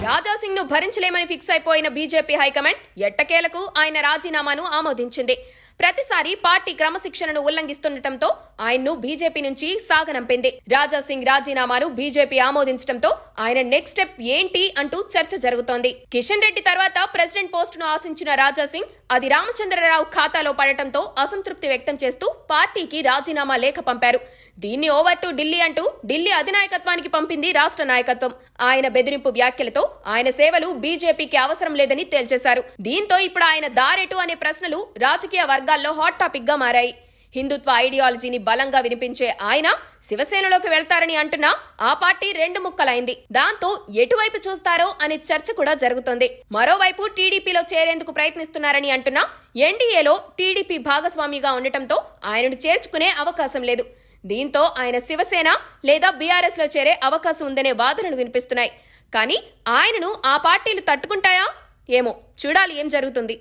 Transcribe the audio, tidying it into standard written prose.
రాజా సింగ్ ను భరించలేమని ఫిక్స్ అయిపోయిన BJP high command ఎట్టకేలకు ఆయన రాజీనామాను ఆమోదించింది. ప్రతిసారి పార్టీ క్రమశిక్షణను ఉల్లంఘిస్తుండటంతో ఆయన్ను బీజేపీ నుంచి సాగనంపింది. రాజా సింగ్ రాజీనామాను బీజేపీ ఆమోదించడంతో ఆయన నెక్స్ట్ స్టెప్ ఏంటి అంటూ చర్చ జరుగుతోంది. కిషన్ రెడ్డి తర్వాత ప్రెసిడెంట్ పోస్టును ఆశించిన రాజా సింగ్ అది రామచంద్రరావు ఖాతాలో పడటంతో అసంతృప్తి వ్యక్తం చేస్తూ పార్టీకి రాజీనామా లేఖ పంపారు. దీన్ని ఓవర్ టు ఢిల్లీ అంటూ ఢిల్లీ అధినాయకత్వానికి పంపింది రాష్ట్ర నాయకత్వం. ఆయన బెదిరింపు వ్యాఖ్యలతో ఆయన సేవలు బీజేపీకి అవసరం లేదని తేల్చేశారు. దీంతో ఇప్పుడు ఆయన దారెటు అనే ప్రశ్నలు రాజకీయ వర్గాల్లో హాట్ టాపిక్ గా మారాయి. హిందుత్వ ఐడియాలజీని బలంగా వినిపించే ఆయన శివసేనలోకి వెళ్తారని అంటున్నా ఆ పార్టీ రెండు ముక్కలైంది. దాంతో ఎటువైపు చూస్తారో అనే చర్చ కూడా జరుగుతోంది. మరోవైపు టీడీపీలో చేరేందుకు ప్రయత్నిస్తున్నారని అంటున్నా ఎన్డీఏలో టీడీపీ భాగస్వామిగా ఉండటంతో ఆయనను చేర్చుకునే అవకాశం లేదు. దీంతో ఆయన శివసేన లేదా బీఆర్ఎస్ లో చేరే అవకాశం ఉందనే వాదనలు వినిపిస్తున్నాయి. కానీ ఆయనను ఆ పార్టీలు తట్టుకుంటాయా ఏమో చూడాలి ఏం జరుగుతుంది.